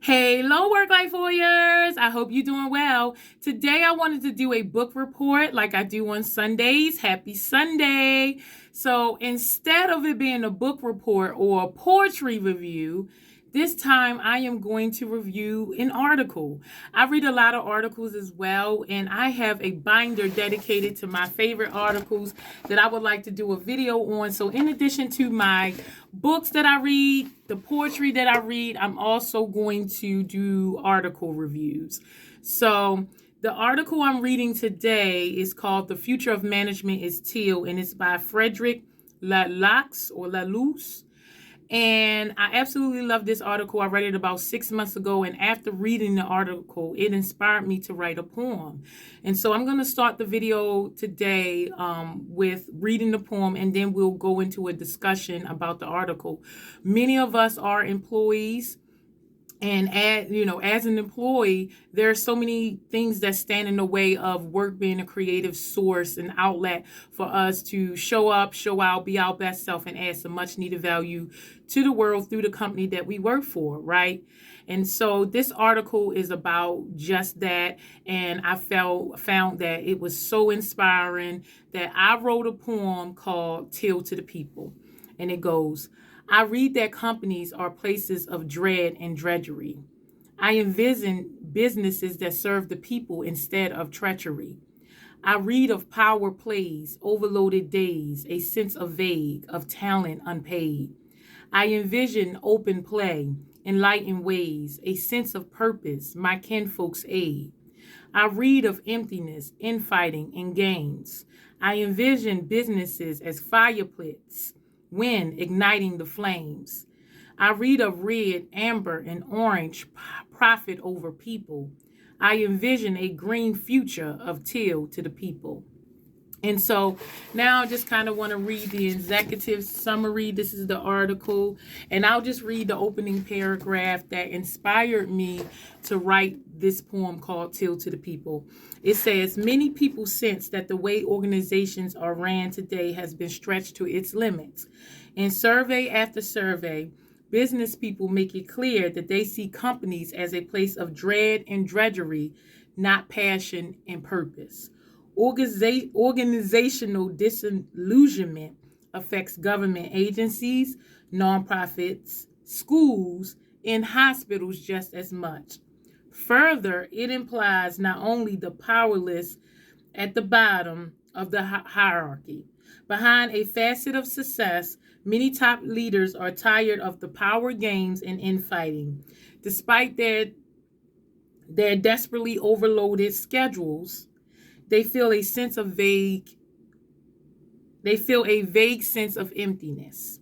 Hello, work life warriors. I hope you're doing well. Today, I wanted to do a book report like I do on Sundays. Happy Sunday. So instead of it being a book report or a poetry review, this time I am going to review an article. I read a lot of articles as well, and I have a binder dedicated to my favorite articles that I would like to do a video on. So in addition to my books that I read, the poetry that I read, I'm also going to do article reviews. So the article I'm reading today is called The Future of Management is Teal, and it's by Frederic Laloux. And I absolutely love this article. I read it about 6 months ago, and after reading the article, it inspired me to write a poem. And so I'm going to start the video today with reading the poem, and then we'll go into a discussion about the article. Many of us are employees. And as an employee, there are so many things that stand in the way of work being a creative source and outlet for us to show up, show out, be our best self, and add some much needed value to the world through the company that we work for, right? And so this article is about just that. And I found that it was so inspiring that I wrote a poem called Teal to the People. And it goes, I read that companies are places of dread and drudgery. I envision businesses that serve the people instead of treachery. I read of power plays, overloaded days, a sense of vague, of talent unpaid. I envision open play, enlightened ways, a sense of purpose, my kinfolk's aid. I read of emptiness, infighting, and gains. I envision businesses as fire pits, wind igniting the flames. I read of red, amber, and orange profit over people. I envision a green future of teal to the people. And so now I just kind of want to read the executive summary. This is the article. And I'll just read the opening paragraph that inspired me to write this poem called Teal to the People. It says, many people sense that the way organizations are ran today has been stretched to its limits. In survey after survey, business people make it clear that they see companies as a place of dread and drudgery, not passion and purpose. Organizational disillusionment affects government agencies, nonprofits, schools, and hospitals just as much. Further, it implies not only the powerless at the bottom of the hierarchy. Behind a facet of success, many top leaders are tired of the power games and infighting. Despite their desperately overloaded schedules, they feel a vague sense of emptiness.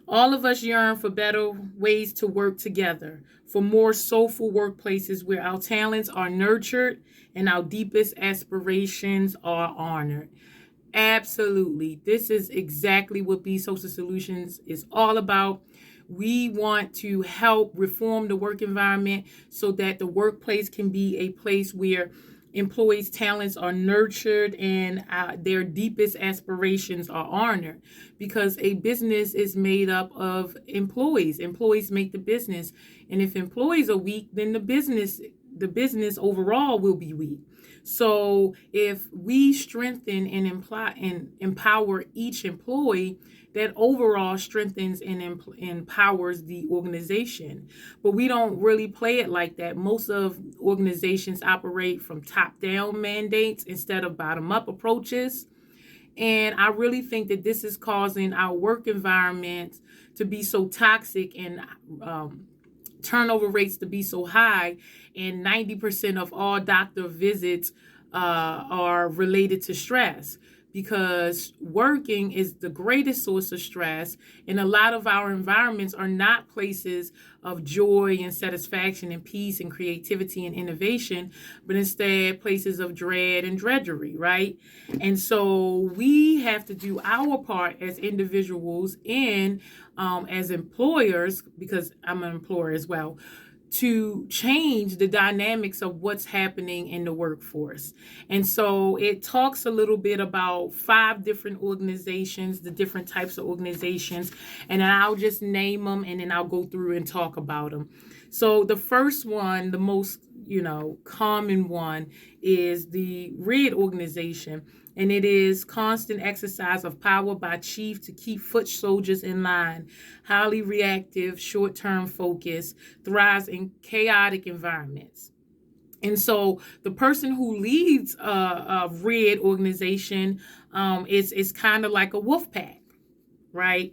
All of us yearn for better ways to work together, for more soulful workplaces where our talents are nurtured and our deepest aspirations are honored. Absolutely. This is exactly what Be Social Solutions is all about. We want to help reform the work environment so that the workplace can be a place where employees' talents are nurtured and their deepest aspirations are honored, because a business is made up of employees. Employees make the business, and if employees are weak, then the business overall will be weak. So if we strengthen and empower each employee, that overall strengthens and empowers the organization. But we don't really play it like that. Most of organizations operate from top-down mandates instead of bottom-up approaches. And I really think that this is causing our work environment to be so toxic and turnover rates to be so high, and 90% of all doctor visits are related to stress, because working is the greatest source of stress, and a lot of our environments are not places of joy and satisfaction and peace and creativity and innovation, but instead places of dread and drudgery, right? And so we have to do our part as individuals and as employers, because I'm an employer as well, to change the dynamics of what's happening in the workforce. And so it talks a little bit about 5 different organizations, the different types of organizations, and then I'll just name them and then I'll go through and talk about them. So the first one, the most, common one, is the RED organization. And it is constant exercise of power by chief to keep foot soldiers in line, highly reactive, short-term focus, thrives in chaotic environments. And so the person who leads a RED organization is kind of like a wolf pack, right?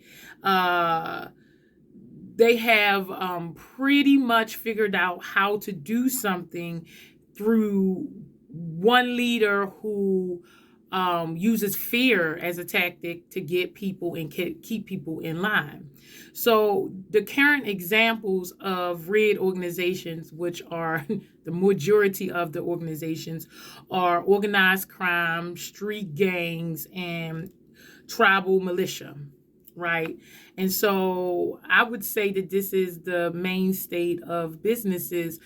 They have pretty much figured out how to do something through one leader who uses fear as a tactic to get people and keep people in line. So the current examples of RED organizations, which are the majority of the organizations, are organized crime, street gangs, and tribal militia, right? And so I would say that this is the main state of businesses.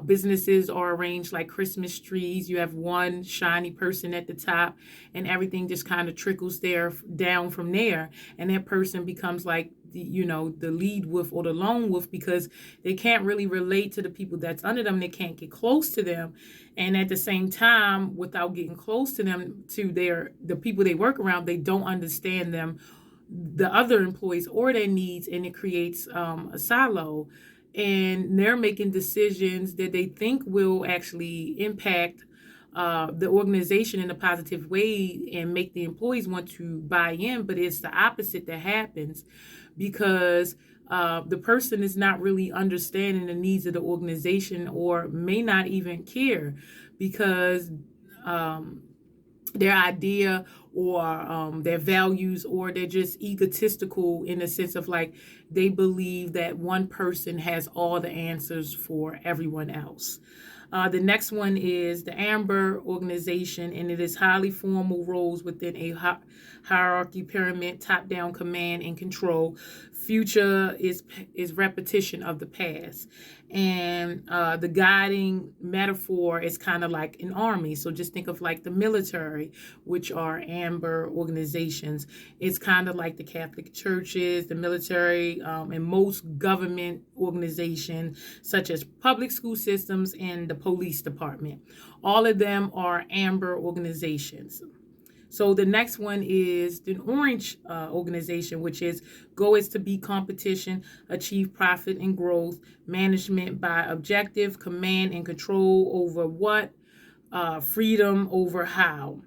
Businesses are arranged like Christmas trees. You have one shiny person at the top, and everything just kind of trickles down from there. And that person becomes like the lead wolf or the lone wolf, because they can't really relate to the people that's under them. They can't get close to them. And at the same time, without getting close to them, to the people they work around, they don't understand them, the other employees, or their needs, and it creates a silo. And they're making decisions that they think will actually impact the organization in a positive way and make the employees want to buy in, but it's the opposite that happens, because the person is not really understanding the needs of the organization, or may not even care, because their idea or their values, or they're just egotistical in the sense of like they believe that one person has all the answers for everyone else. The next one is the Amber organization, and it is highly formal roles within a hierarchy pyramid, top-down command and control. Future is repetition of the past. And the guiding metaphor is kind of like an army. So just think of like the military, which are Amber organizations. It's kind of like the Catholic churches, the military, and most government organizations, such as public school systems and the police department. All of them are Amber organizations. So the next one is the Orange organization, which is goal is to beat competition, achieve profit and growth, management by objective, command and control over what, freedom over how.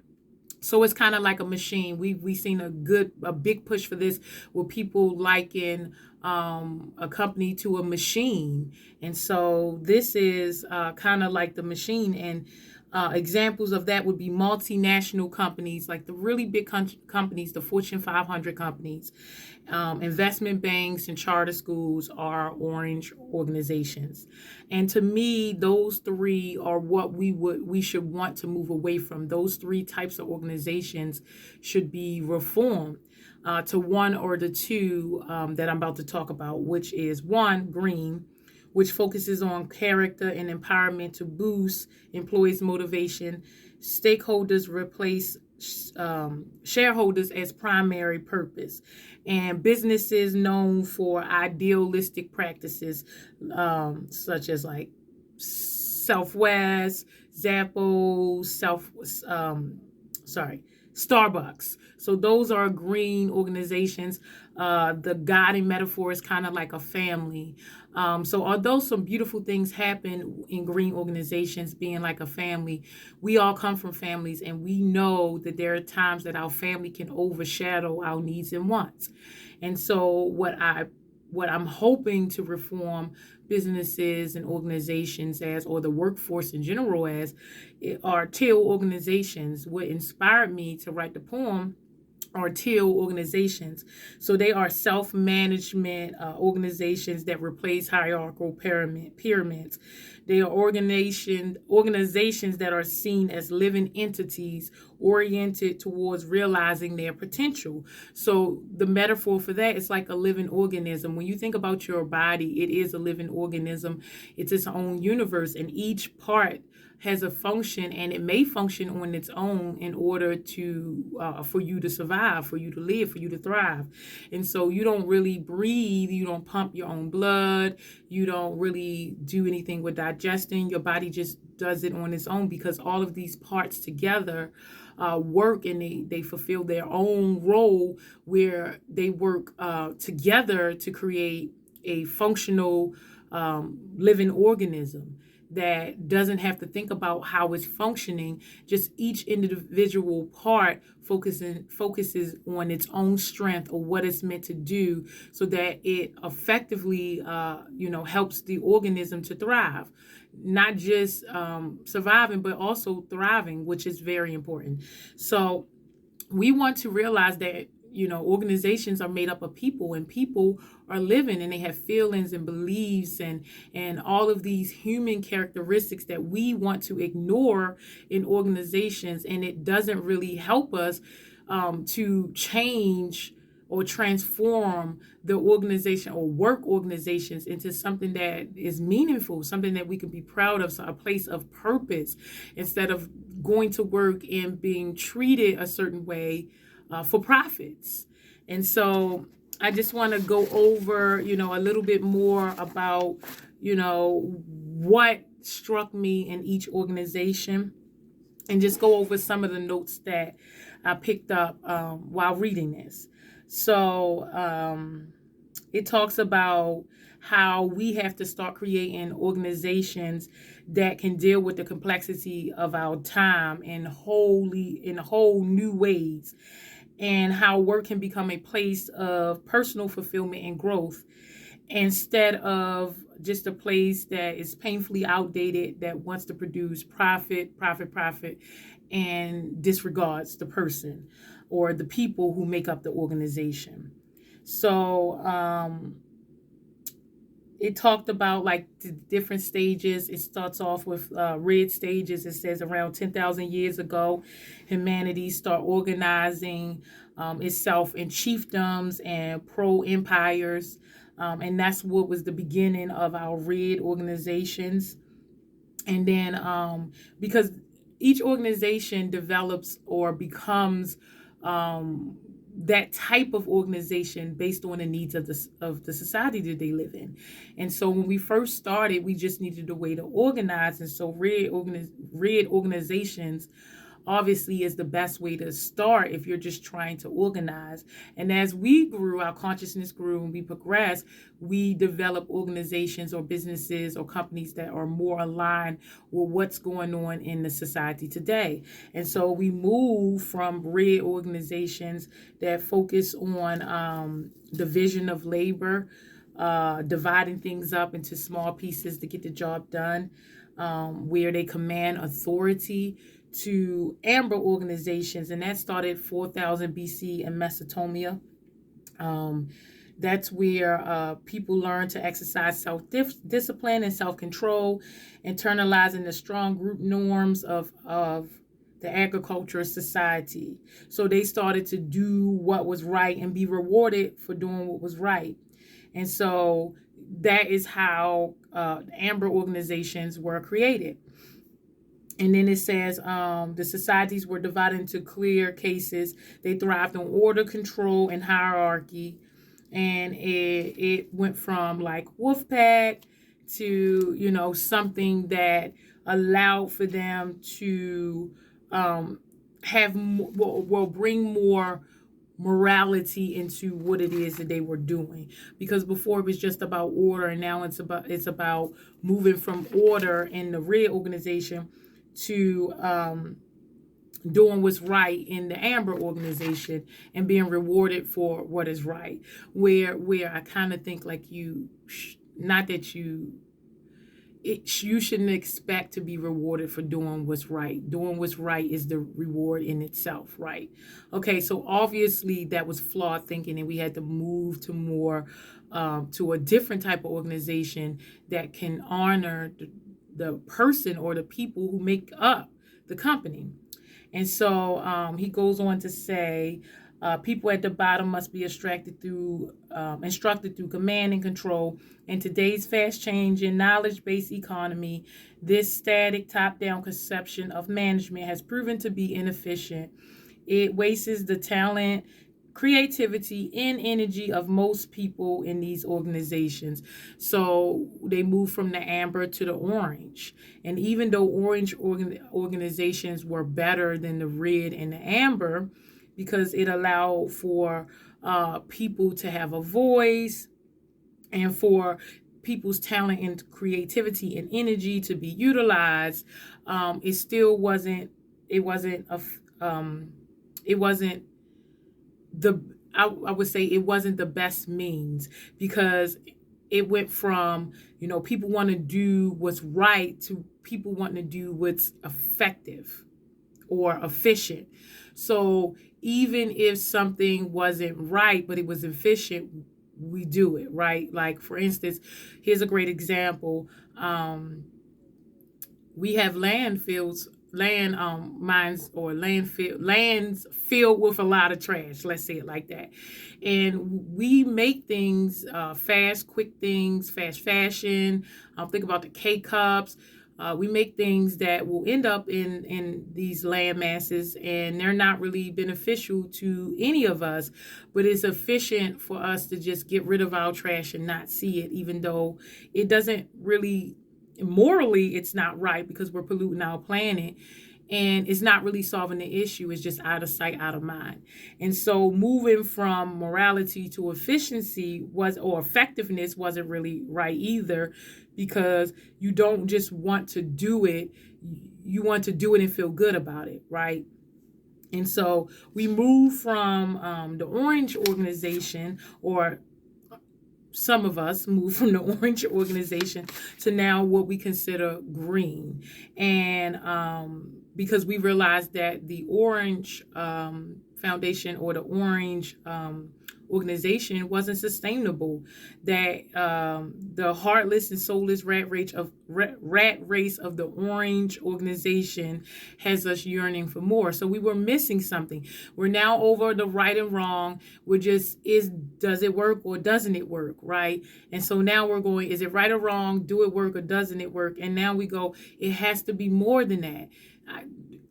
So it's kind of like a machine. We've seen a big push for this, where people liken a company to a machine. And so this is kind of like the machine. And examples of that would be multinational companies, like the really big companies, the Fortune 500 companies. Investment banks and charter schools are orange organizations. And to me, those three are what we should want to move away from. Those three types of organizations should be reformed to one or the two that I'm about to talk about, which is one, green, which focuses on character and empowerment to boost employees' motivation. Stakeholders replace shareholders as primary purpose. And businesses known for idealistic practices, such as like Southwest, Zappos, Starbucks. So those are green organizations. The guiding metaphor is kind of like a family. So although some beautiful things happen in green organizations, being like a family, we all come from families, and we know that there are times that our family can overshadow our needs and wants. And so what I'm hoping to reform businesses and organizations as, or the workforce in general as, are Teal Organizations. What inspired me to write the poem or Teal Organizations. So they are self-management organizations that replace hierarchical pyramids. They are organizations that are seen as living entities oriented towards realizing their potential. So the metaphor for that is like a living organism. When you think about your body, it is a living organism. It's its own universe, and each part has a function, and it may function on its own in order to for you to survive, for you to live, for you to thrive. And so you don't really breathe, you don't pump your own blood, you don't really do anything with digesting. Your body just does it on its own, because all of these parts together work, and they fulfill their own role, where they work together to create a functional living organism that doesn't have to think about how it's functioning. Just each individual part focuses on its own strength or what it's meant to do, so that it effectively helps the organism to thrive, not just surviving, but also thriving, which is very important. So we want to realize that organizations are made up of people, and people are living, and they have feelings and beliefs and all of these human characteristics that we want to ignore in organizations. And it doesn't really help us to change or transform the organization or work organizations into something that is meaningful, something that we can be proud of, so a place of purpose, instead of going to work and being treated a certain way for profits. And so I just want to go over, a little bit more about, what struck me in each organization, and just go over some of the notes that I picked up while reading this. So it talks about how we have to start creating organizations that can deal with the complexity of our time in whole new ways, and how work can become a place of personal fulfillment and growth, instead of just a place that is painfully outdated, that wants to produce profit, and disregards the person or the people who make up the organization. So it talked about like the different stages. It starts off with red stages. It says around 10,000 years ago, humanity started organizing itself in chiefdoms and pro-empires. And that's what was the beginning of our red organizations. And then because each organization develops or becomes that type of organization based on the needs of the society that they live in. And so when we first started, we just needed a way to organize. And so red organizations obviously is the best way to start if you're just trying to organize. And as we grew, our consciousness grew, and we progressed, we developed organizations or businesses or companies that are more aligned with what's going on in the society today. And so we move from red organizations that focus on division of labor, dividing things up into small pieces to get the job done, where they command authority, to amber organizations, and that started 4000 BC in Mesopotamia. That's where people learn to exercise self-discipline and self-control, internalizing the strong group norms of the agriculture society. So they started to do what was right and be rewarded for doing what was right. And so that is how amber organizations were created. And then it says the societies were divided into clear cases. They thrived on order, control, and hierarchy. And it went from like wolf pack to, something that allowed for them to bring more morality into what it is that they were doing. Because before it was just about order, and now it's about moving from order in the red organization to doing what's right in the amber organization and being rewarded for what is right. Where I kind of think like not that you you shouldn't expect to be rewarded for doing what's right. Doing what's right is the reward in itself, right? Okay, so obviously that was flawed thinking, and we had to move to more to a different type of organization that can honor the person or the people who make up the company. And so he goes on to say, people at the bottom must be instructed through command and control. In today's fast-changing, knowledge-based economy, this static top-down conception of management has proven to be inefficient. It wastes the talent, creativity, and energy of most people in these organizations. So they move from the amber to the orange. And even though orange organizations were better than the red and the amber, because it allowed for people to have a voice and for people's talent and creativity and energy to be utilized, it still wasn't. It wasn't a. It wasn't the. I would say it wasn't the best means, because it went from, people want to do what's right to people wanting to do what's effective or efficient. So even if something wasn't right, but it was efficient, we do it, right? Like, for instance, here's a great example. We have landfills, mines, or lands filled with a lot of trash. Let's say it like that. And we make things fast, quick things, fast fashion. Think about the K cups. We make things that will end up in these land masses, and they're not really beneficial to any of us, but it's efficient for us to just get rid of our trash and not see it, even though it doesn't really, morally, it's not right, because we're polluting our planet. And it's not really solving the issue. It's just out of sight, out of mind. And so moving from morality to efficiency or effectiveness wasn't really right either, because you don't just want to do it. You want to do it and feel good about it, right? And so we move from the orange organization, or some of us move from the orange organization to now what we consider green. And because we realized that the orange foundation, or the orange organization, wasn't sustainable, that the heartless and soulless rat race of the orange organization has us yearning for more. So we were missing something. We're now over the right and wrong. We're just, does it work or doesn't it work, right? And so now we're going, is it right or wrong? Do it work or doesn't it work? And now we go, it has to be more than that.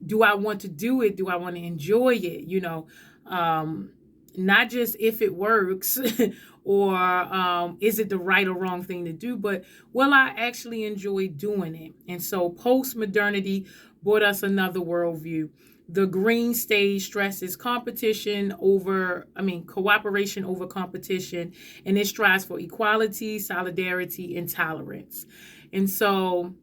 Do I want to do it? Do I want to enjoy it? Not just if it works or is it the right or wrong thing to do, but will I actually enjoy doing it? And so post-modernity brought us another worldview. The green stage stresses cooperation over competition, and it strives for equality, solidarity, and tolerance. And so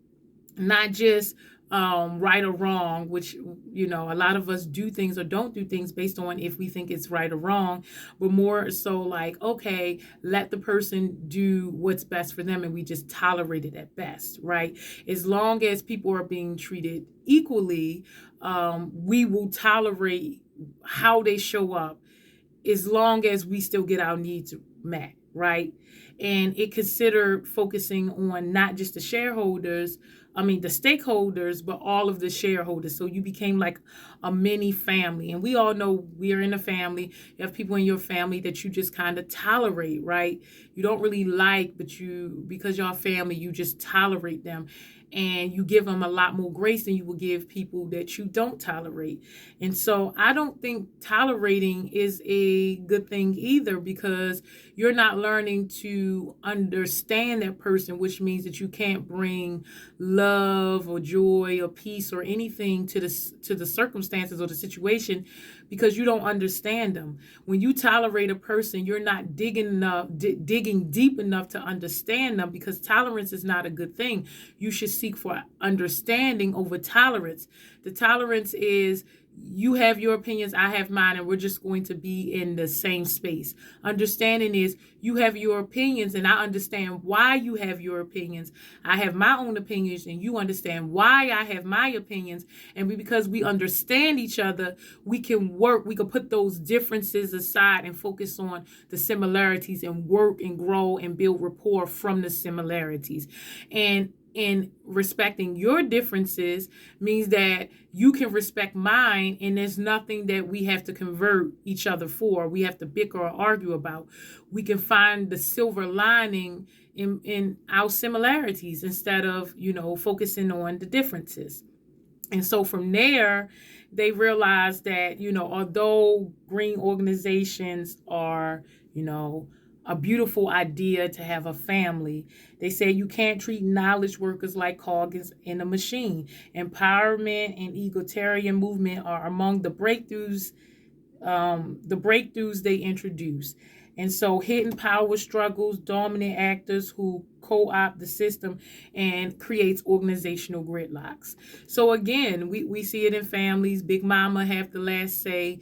not just right or wrong, which, a lot of us do things or don't do things based on if we think it's right or wrong, but more so like, okay, let the person do what's best for them, and we just tolerate it at best, right? As long as people are being treated equally, we will tolerate how they show up, as long as we still get our needs met, right? And it considered focusing on not just the stakeholders, but all of the shareholders. So you became like a mini family. And we all know we're in a family. You have people in your family that you just kind of tolerate, right? You don't really like, but because you're a family, you just tolerate them. And you give them a lot more grace than you will give people that you don't tolerate. And so I don't think tolerating is a good thing either, because you're not learning to understand that person, which means that you can't bring love or joy or peace or anything to the circumstances or the situation, because you don't understand them. When you tolerate a person, you're not digging deep enough to understand them, because tolerance is not a good thing. You should seek for understanding over tolerance. The tolerance is you have your opinions, I have mine, and we're just going to be in the same space. Understanding is you have your opinions, and I understand why you have your opinions. I have my own opinions, and you understand why I have my opinions. And because we understand each other, we can put those differences aside and focus on the similarities and work and grow and build rapport from the similarities. And in respecting your differences means that you can respect mine, and there's nothing that we have to convert each other for, we have to bicker or argue about. We can find the silver lining in our similarities instead of, focusing on the differences. And so from there, they realized that, although green organizations are, a beautiful idea to have a family, they say you can't treat knowledge workers like cogs in a machine. Empowerment and egalitarian movement are among the breakthroughs they introduce. And so hidden power struggles, dominant actors who co-opt the system, and creates organizational gridlocks. So again, we see it in families. Big mama have the last say,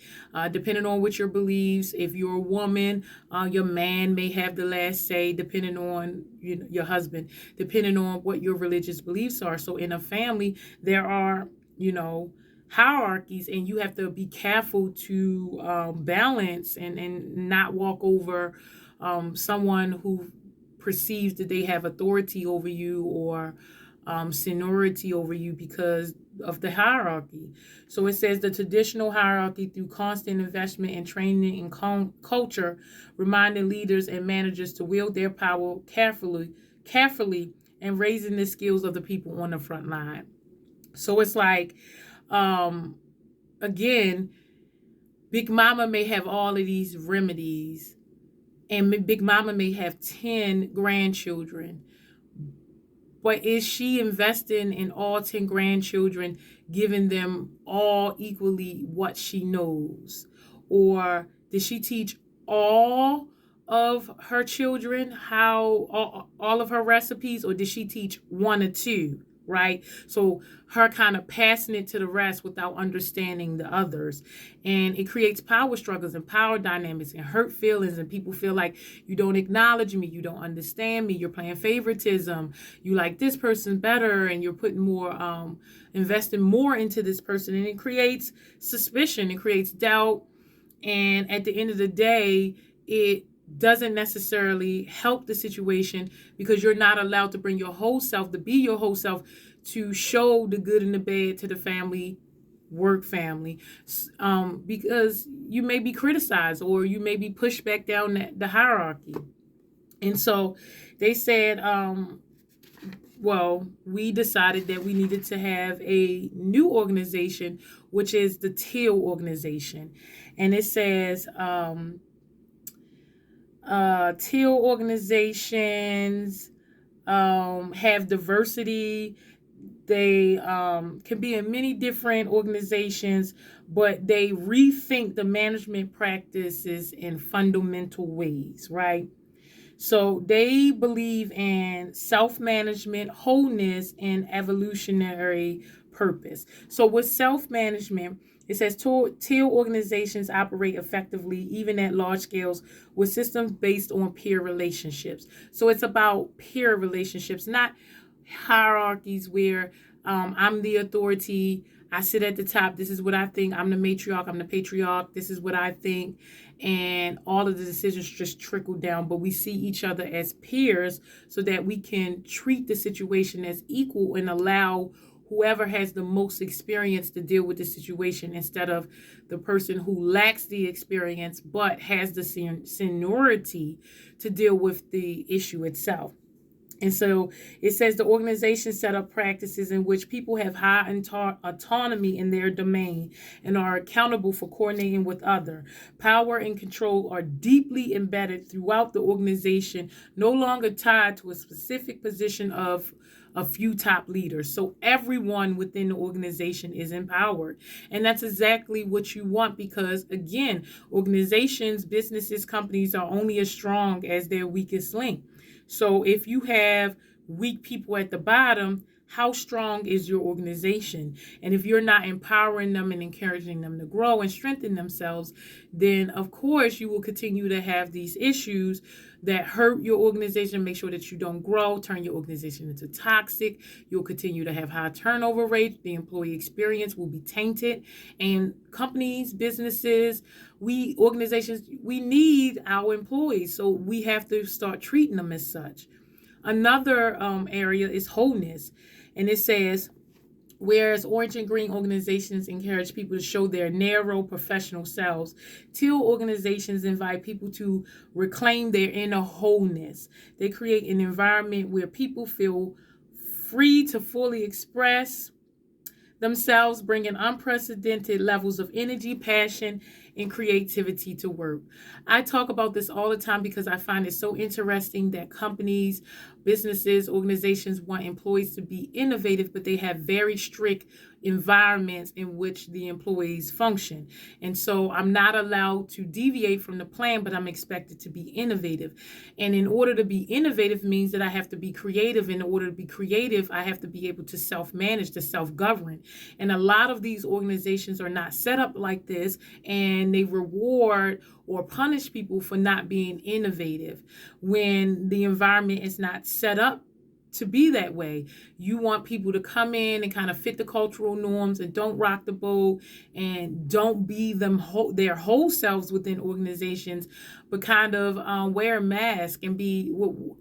depending on what your beliefs. If you're a woman, your man may have the last say, depending on your husband, depending on what your religious beliefs are. So in a family, there are, hierarchies, and you have to be careful to balance and not walk over someone who perceives that they have authority over you or seniority over you because of the hierarchy. So it says the traditional hierarchy, through constant investment in training and culture, reminding leaders and managers to wield their power carefully, and raising the skills of the people on the front line. So it's like, again, Big Mama may have all of these remedies, and Big Mama may have 10 grandchildren, but is she investing in all 10 grandchildren, giving them all equally what she knows? Or did she teach all of her children how all of her recipes, or did she teach one or two? Right? So her kind of passing it to the rest without understanding the others. And it creates power struggles and power dynamics and hurt feelings, and people feel like you don't acknowledge me, you don't understand me, you're playing favoritism, you like this person better, and you're putting more, investing more into this person. And it creates suspicion, it creates doubt. And at the end of the day, it doesn't necessarily help the situation, because you're not allowed to bring your whole self, to be your whole self, to show the good and the bad to the family, work family, because you may be criticized or you may be pushed back down the hierarchy. And so they said, we decided that we needed to have a new organization, which is the Teal Organization. And it says, Teal organizations have diversity. They can be in many different organizations, but they rethink the management practices in fundamental ways, right? So they believe in self-management, wholeness, and evolutionary purpose. So with self-management, it says Teal organizations operate effectively, even at large scales, with systems based on peer relationships. So it's about peer relationships, not hierarchies where I'm the authority, I sit at the top, this is what I think, I'm the matriarch, I'm the patriarch, this is what I think, and all of the decisions just trickle down. But we see each other as peers so that we can treat the situation as equal and allow whoever has the most experience to deal with the situation, instead of the person who lacks the experience but has the seniority to deal with the issue itself. And so it says the organization set up practices in which people have high autonomy in their domain and are accountable for coordinating with others. Power and control are deeply embedded throughout the organization, no longer tied to a specific position of a few top leaders. So everyone within the organization is empowered. And that's exactly what you want, because again, organizations, businesses, companies are only as strong as their weakest link. So if you have weak people at the bottom, how strong is your organization? And if you're not empowering them and encouraging them to grow and strengthen themselves, then of course you will continue to have these issues that hurt your organization, make sure that you don't grow, turn your organization into toxic. You'll continue to have high turnover rates. The employee experience will be tainted. And companies, businesses, organizations, we need our employees. So we have to start treating them as such. Another area is wholeness. And it says, whereas orange and green organizations encourage people to show their narrow professional selves, teal organizations invite people to reclaim their inner wholeness. They create an environment where people feel free to fully express themselves, bringing unprecedented levels of energy, passion, and creativity to work. I talk about this all the time because I find it so interesting that companies, businesses, organizations want employees to be innovative, but they have very strict environments in which the employees function. And so I'm not allowed to deviate from the plan, but I'm expected to be innovative. And in order to be innovative means that I have to be creative. In order to be creative, I have to be able to self-manage, to self-govern. And a lot of these organizations are not set up like this, and they reward or punish people for not being innovative when the environment is not set up to be that way. You want people to come in and kind of fit the cultural norms and don't rock the boat and don't be their whole selves within organizations, but kind of wear a mask and be,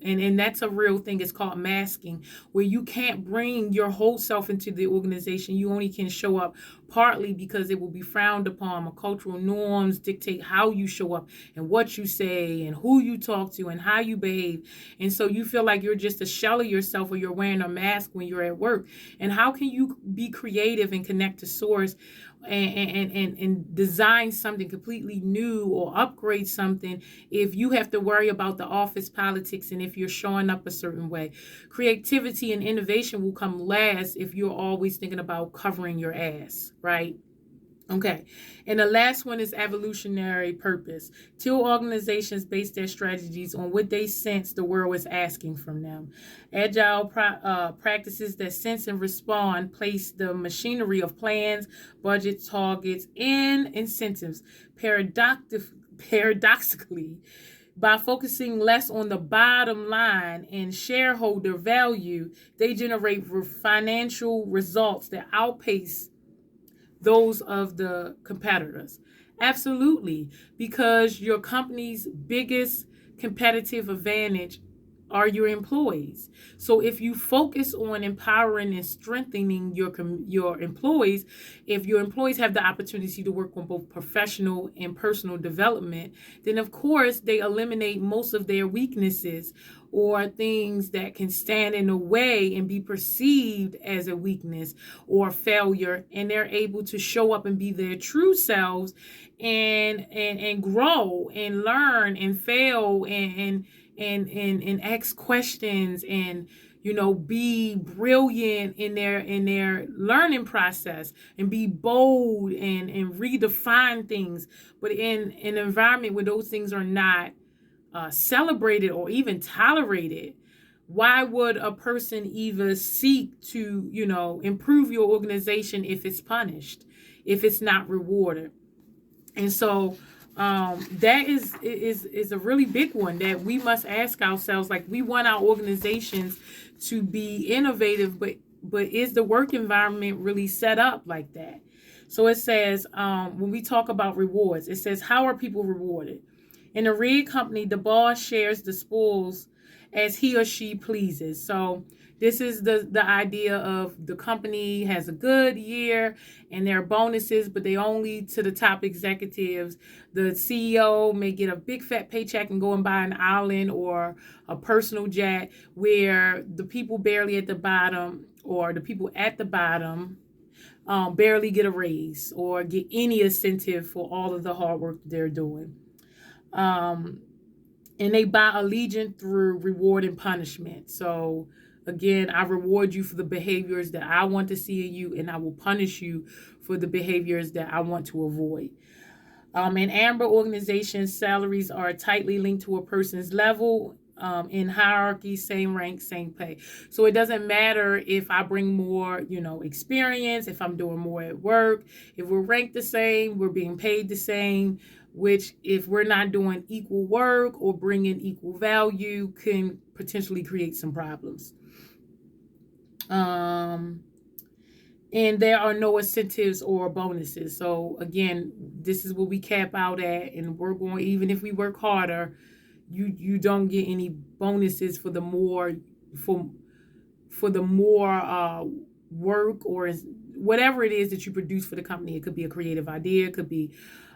and that's a real thing. It's called masking, where you can't bring your whole self into the organization. You only can show up partly because it will be frowned upon. Cultural norms dictate how you show up and what you say and who you talk to and how you behave. And so you feel like you're just a shell of yourself, or you're wearing a mask when you're at work. And how can you be creative and connect to source and design something completely new or upgrade something if you have to worry about the office politics and if you're showing up a certain way? Creativity and innovation will come last if you're always thinking about covering your ass, right? Okay, and the last one is evolutionary purpose. Teal organizations base their strategies on what they sense the world is asking from them. Agile practices that sense and respond place the machinery of plans, budgets, targets, and incentives. Paradoxically, by focusing less on the bottom line and shareholder value, they generate financial results that outpace those of the competitors. Absolutely, because your company's biggest competitive advantage are your employees. So if you focus on empowering and strengthening your employees, if your employees have the opportunity to work on both professional and personal development, then of course they eliminate most of their weaknesses or things that can stand in the way and be perceived as a weakness or failure, and they're able to show up and be their true selves and grow and learn and fail and ask questions and be brilliant in their learning process and be bold and redefine things. But in an environment where those things are not celebrated or even tolerated, why would a person even seek to improve your organization if it's punished, if it's not rewarded? And so that is a really big one that we must ask ourselves. Like, we want our organizations to be innovative, but is the work environment really set up like that? So it says, when we talk about rewards, it says, how are people rewarded? In a red company, the boss shares the spoils as he or she pleases. So this is the idea of the company has a good year and there are bonuses, but they only to the top executives. The CEO may get a big fat paycheck and go and buy an island or a personal jet, where the people barely at the bottom, or the people at the bottom barely get a raise or get any incentive for all of the hard work they're doing. And they buy allegiance through reward and punishment. So again, I reward you for the behaviors that I want to see in you, and I will punish you for the behaviors that I want to avoid. In amber organizations, salaries are tightly linked to a person's level in hierarchy, same rank, same pay. So it doesn't matter if I bring more, experience, if I'm doing more at work, if we're ranked the same, we're being paid the same, which if we're not doing equal work or bringing equal value can potentially create some problems. And there are no incentives or bonuses. So again, this is what we cap out at, and we're going, even if we work harder, you don't get any bonuses for the more work or whatever it is that you produce for the company. It could be a creative idea, it could be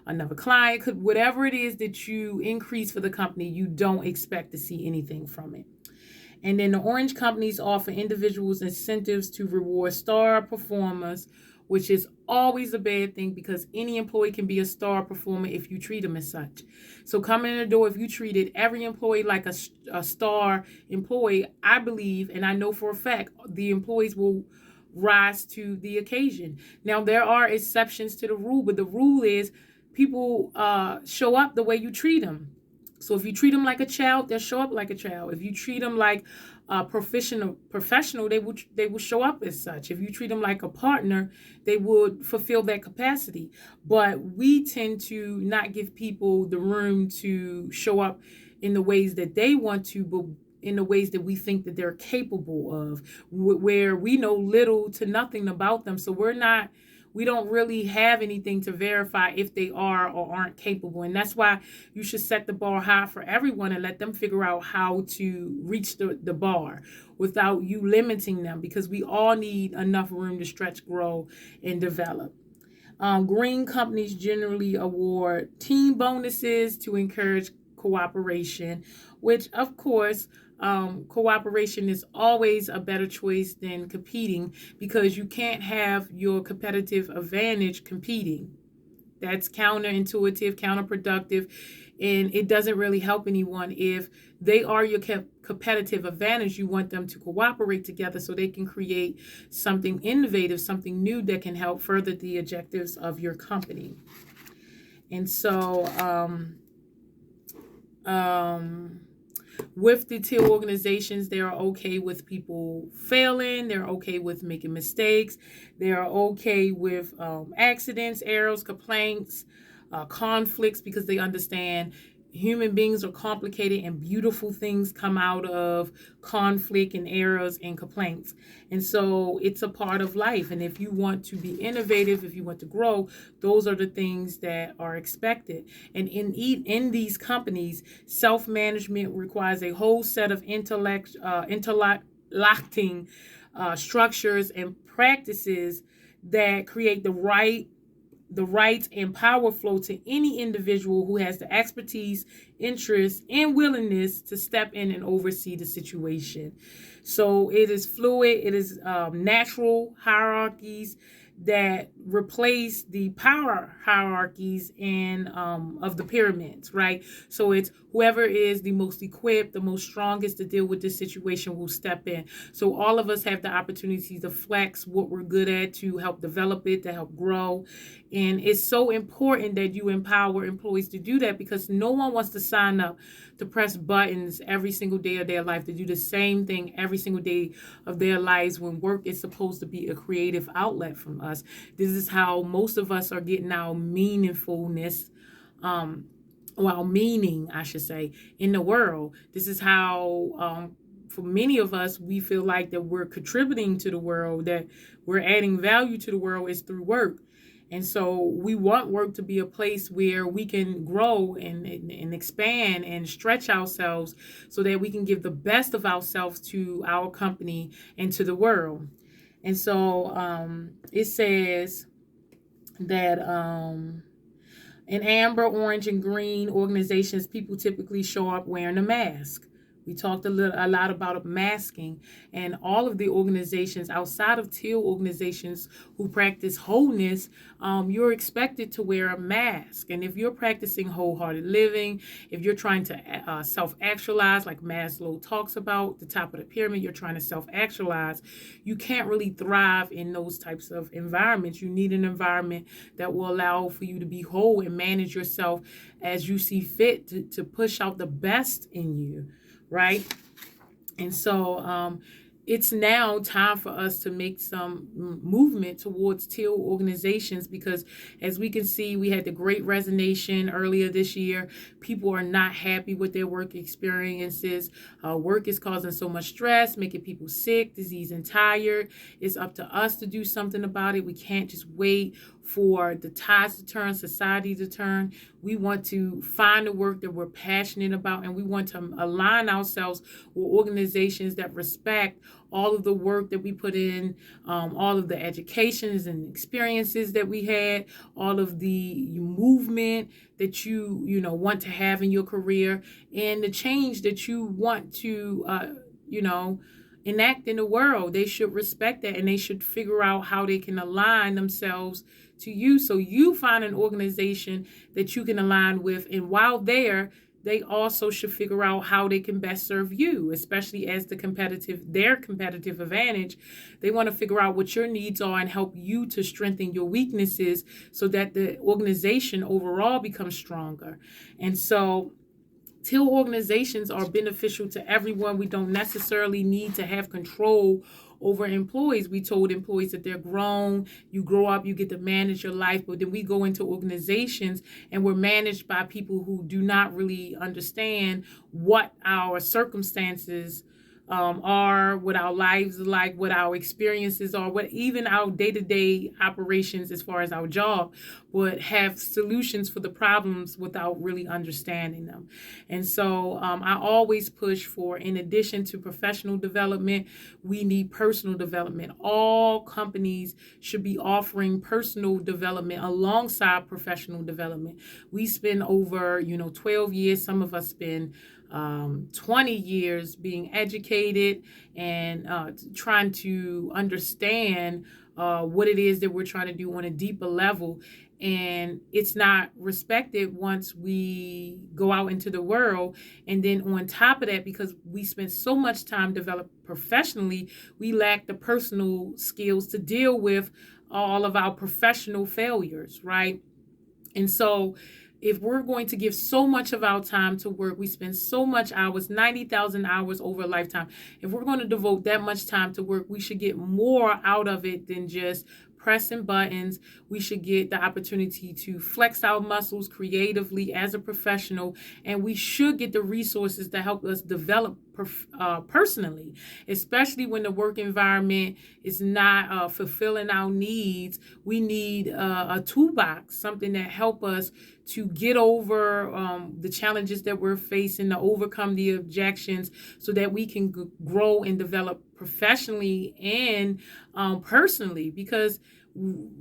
another client, whatever it is that you increase for the company, you don't expect to see anything from it. And then the orange companies offer individuals incentives to reward star performers, which is always a bad thing because any employee can be a star performer if you treat them as such. So coming in the door, if you treated every employee like a star employee, I believe, and I know for a fact, the employees will rise to the occasion. Now, there are exceptions to the rule, but the rule is people show up the way you treat them. So if you treat them like a child, they'll show up like a child. If you treat them like a professional, they will show up as such. If you treat them like a partner, they would fulfill that capacity. But we tend to not give people the room to show up in the ways that they want to, but in the ways that we think that they're capable of, where we know little to nothing about them. So we don't really have anything to verify if they are or aren't capable. And that's why you should set the bar high for everyone and let them figure out how to reach the bar without you limiting them, because we all need enough room to stretch, grow, and develop. Green companies generally award team bonuses to encourage cooperation, which of course, cooperation is always a better choice than competing, because you can't have your competitive advantage competing. That's counterintuitive, counterproductive, and it doesn't really help anyone. If they are your competitive advantage, you want them to cooperate together so they can create something innovative, something new that can help further the objectives of your company. And so, with the Teal organizations, they are okay with people failing. They're okay with making mistakes. They are okay with accidents, errors, complaints, conflicts, because they understand human beings are complicated and beautiful things come out of conflict and errors and complaints. And so it's a part of life. And if you want to be innovative, if you want to grow, those are the things that are expected. And in these companies, self-management requires a whole set of interlocking structures and practices that create the right and power flow to any individual who has the expertise, interest, and willingness to step in and oversee the situation. So it is fluid. It is natural hierarchies that replace the power hierarchies of the pyramids, right? So it's whoever is the most equipped, the most strongest to deal with this situation will step in. So all of us have the opportunity to flex what we're good at, to help develop it, to help grow. And it's so important that you empower employees to do that, because no one wants to sign up to press buttons every single day of their life, to do the same thing every single day of their lives, when work is supposed to be a creative outlet from us. This is how most of us are getting our meaningfulness, meaning, I should say, in the world. This is how, for many of us, we feel like that we're contributing to the world, that we're adding value to the world is through work. And so we want work to be a place where we can grow and expand and stretch ourselves so that we can give the best of ourselves to our company and to the world. And so it says that in amber, orange, and green organizations, people typically show up wearing a mask. We talked a lot about masking, and all of the organizations outside of Teal organizations who practice wholeness, you're expected to wear a mask. And if you're practicing wholehearted living, if you're trying to self-actualize, like Maslow talks about, the top of the pyramid, you're trying to self-actualize, you can't really thrive in those types of environments. You need an environment that will allow for you to be whole and manage yourself as you see fit to push out the best in you. right? And so it's now time for us to make some movement towards teal organizations, because as we can see, we had the great resignation earlier this year. People are not happy with their work experiences. Work is causing so much stress, making people sick, diseased, and tired. It's up to us to do something about it. We can't just wait for the tides to turn, society to turn. We want to find the work that we're passionate about, and we want to align ourselves with organizations that respect all of the work that we put in, all of the educations and experiences that we had, all of the movement that you want to have in your career, and the change that you want to enact in the world. They should respect that, and they should figure out how they can align themselves to you. So you find an organization that you can align with, and while there, they also should figure out how they can best serve you, especially as their competitive advantage. They want to figure out what your needs are and help you to strengthen your weaknesses so that the organization overall becomes stronger. And so teal organizations are beneficial to everyone. We don't necessarily need to have control over employees. We told employees that they're grown, you grow up, you get to manage your life, but then we go into organizations and we're managed by people who do not really understand what our circumstances are, what our lives are like, what our experiences are, what even our day-to-day operations as far as our job, would have solutions for the problems without really understanding them. And so I always push for, in addition to professional development, we need personal development. All companies should be offering personal development alongside professional development. We spend over 12 years, some of us spend 20 years being educated and trying to understand what it is that we're trying to do on a deeper level. And it's not respected once we go out into the world. And then on top of that, because we spend so much time developing professionally, we lack the personal skills to deal with all of our professional failures, right? And so if we're going to give so much of our time to work, we spend so much hours, 90,000 hours over a lifetime. If we're going to devote that much time to work, we should get more out of it than just pressing buttons. We should get the opportunity to flex our muscles creatively as a professional, and we should get the resources to help us develop personally, especially when the work environment is not fulfilling our needs. We need a toolbox, something that help us to get over the challenges that we're facing, to overcome the objections, so that we can grow and develop professionally and personally. Because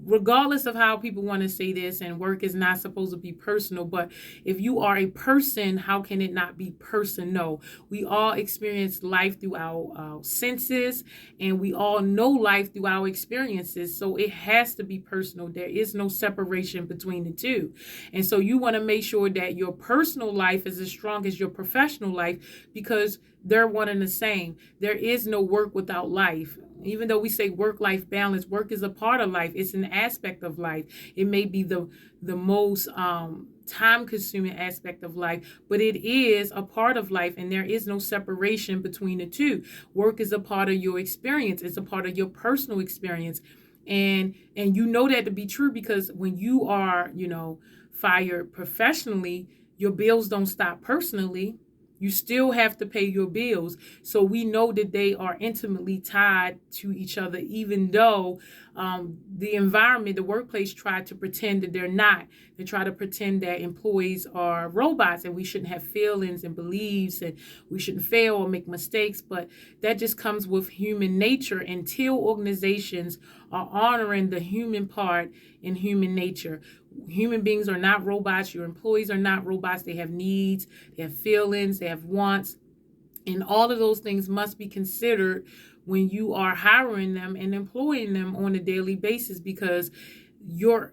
regardless of how people want to say this, and work is not supposed to be personal, but if you are a person, how can it not be personal? We all experience life through our senses, and we all know life through our experiences, so it has to be personal. There is no separation between the two. And so you want to make sure that your personal life is as strong as your professional life, because they're one and the same. There is no work without life. Even though we say work-life balance, work is a part of life. It's an aspect of life. It may be the most time-consuming aspect of life, but it is a part of life, and there is no separation between the two. Work is a part of your experience. It's a part of your personal experience. And you know that to be true, because when you are, fired professionally, your bills don't stop personally. You still have to pay your bills. So we know that they are intimately tied to each other, even though the environment, the workplace, tried to pretend that they're not. They try to pretend that employees are robots and we shouldn't have feelings and beliefs and we shouldn't fail or make mistakes. But that just comes with human nature. And teal organizations are honoring the human part in human nature. Human beings are not robots. Your employees are not robots. They have needs, they have feelings, they have wants, and all of those things must be considered when you are hiring them and employing them on a daily basis, because your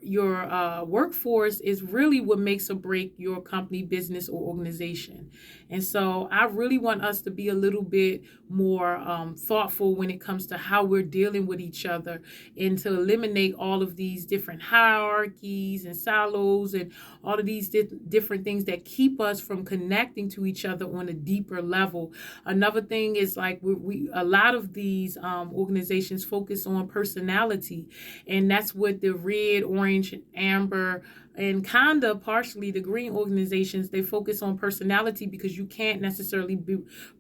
workforce is really what makes or break your company, business, or organization. And so I really want us to be a little bit more thoughtful when it comes to how we're dealing with each other, and to eliminate all of these different hierarchies and silos and all of these different things that keep us from connecting to each other on a deeper level. Another thing is like we a lot of these organizations focus on personality, and that's what the red, orange, amber, and kind of partially the green organizations, they focus on personality, because you can't necessarily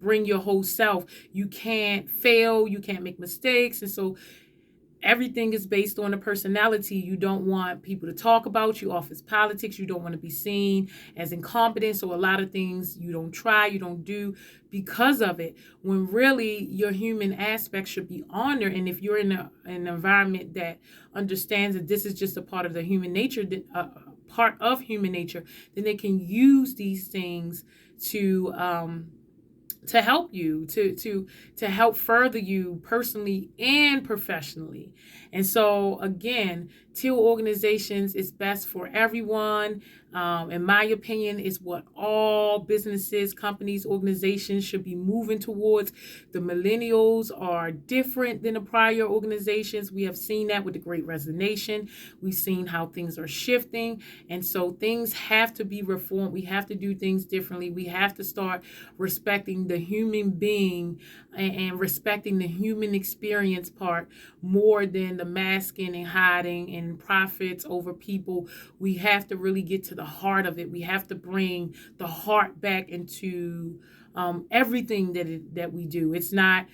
bring your whole self. You can't fail, you can't make mistakes. And so everything is based on a personality. You don't want people to talk about you, office politics. You don't want to be seen as incompetent. So a lot of things you don't try, you don't do because of it, when really your human aspect should be honored. And if you're in an environment that understands that this is just a part of the human nature, part of human nature, then they can use these things to help you, to help further you personally and professionally. And so again, Teal Organizations is best for everyone. In my opinion, is what all businesses, companies, organizations should be moving towards. The millennials are different than the prior organizations. We have seen that with the Great Resignation. We've seen how things are shifting. And so things have to be reformed. We have to do things differently. We have to start respecting the human being and respecting the human experience part more than the masking and hiding and profits over people. We have to really get to the heart of it. We have to bring the heart back into everything that we do. It's not,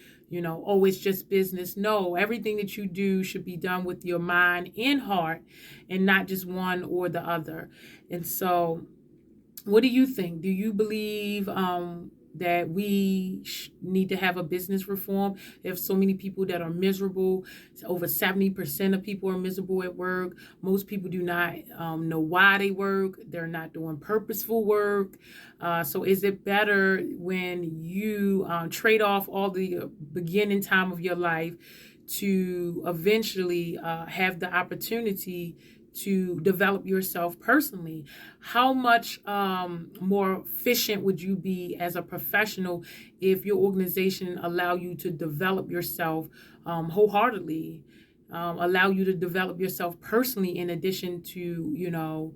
oh, it's just business. No, everything that you do should be done with your mind and heart, and not just one or the other. And so, what do you think? Do you believe that we need to have a business reform? There's so many people that are miserable. Over 70% of people are miserable at work. Most people do not know why they work. They're not doing purposeful work. So is it better when you trade off all the beginning time of your life to eventually have the opportunity to develop yourself personally? How much more efficient would you be as a professional if your organization allow you to develop yourself wholeheartedly, allow you to develop yourself personally in addition to,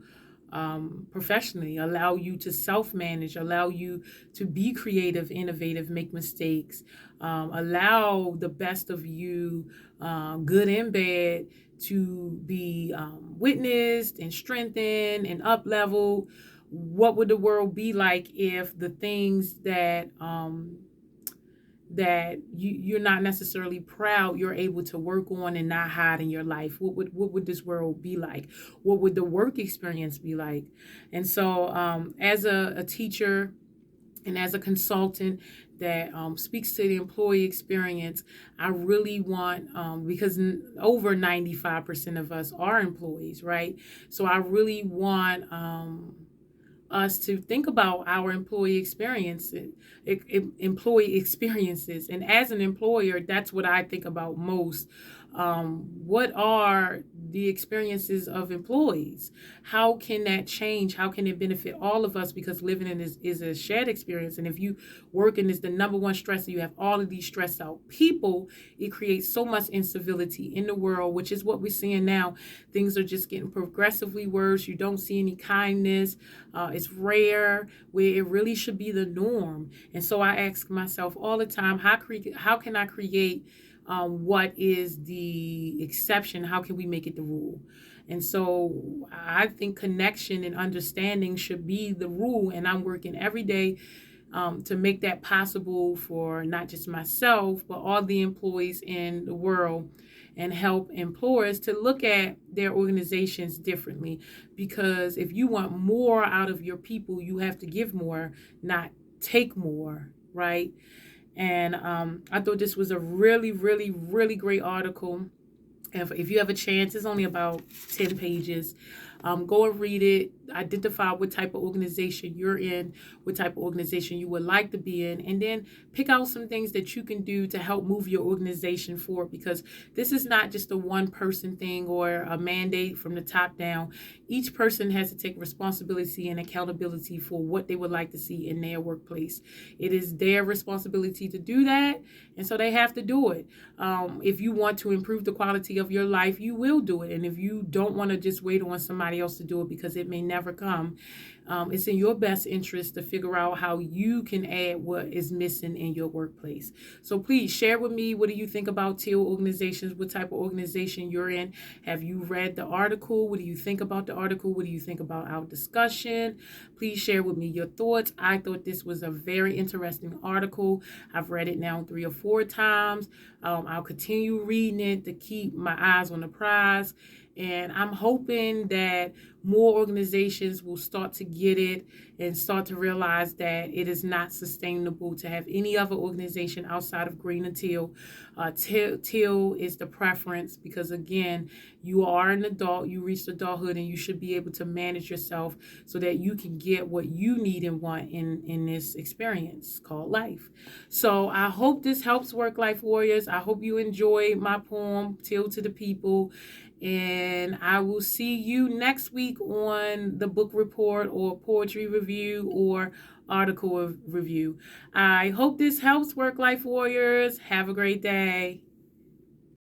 professionally, allow you to self-manage, allow you to be creative, innovative, make mistakes, allow the best of you, good and bad, to be witnessed and strengthened and up-leveled? What would the world be like if the things that you're not necessarily proud, you're able to work on and not hide in your life? What would this world be like? What would the work experience be like? And so as a teacher and as a consultant that speaks to the employee experience, I really want, because over 95% of us are employees, right? So I really want us to think about our employee experiences. And as an employer, that's what I think about most. What are the experiences of employees? How can that change? How can it benefit all of us? Because living in is a shared experience. And if you working is the number one stressor, you have all of these stressed out people, it creates so much incivility in the world, which is what we're seeing now. Things are just getting progressively worse. You don't see any kindness. It's rare, where it really should be the norm. And so I ask myself all the time, how can I create what is the exception? How can we make it the rule? And so I think connection and understanding should be the rule. And I'm working every day to make that possible for not just myself, but all the employees in the world, and help employers to look at their organizations differently. Because if you want more out of your people, you have to give more, not take more, right? And I thought this was a really, really, really great article. If you have a chance, it's only about 10 pages. Go and read it. Identify what type of organization you're in, what type of organization you would like to be in, and then pick out some things that you can do to help move your organization forward, because this is not just a one person thing or a mandate from the top down. Each person has to take responsibility and accountability for what they would like to see in their workplace. It is their responsibility to do that, and so they have to do it. If you want to improve the quality of your life, you will do it. And if you don't want to just wait on somebody else to do it, because it may never come, it's in your best interest to figure out how you can add what is missing in your workplace. So please share with me, what do you think about Teal Organizations? What type of organization you're in? Have you read the article? What do you think about the article? What do you think about our discussion? Please share with me your thoughts. I thought this was a very interesting article. I've read it now 3 or 4 times. I'll continue reading it to keep my eyes on the prize. And I'm hoping that more organizations will start to get it and start to realize that it is not sustainable to have any other organization outside of green and teal. Teal is the preference because, again, you are an adult, you reached adulthood, and you should be able to manage yourself so that you can get what you need and want in this experience called life. So I hope this helps work-life warriors. I hope you enjoyed my poem, Teal to the People. And I will see you next week on the book report or poetry review or article review. I hope this helps, Work Life Warriors. Have a great day.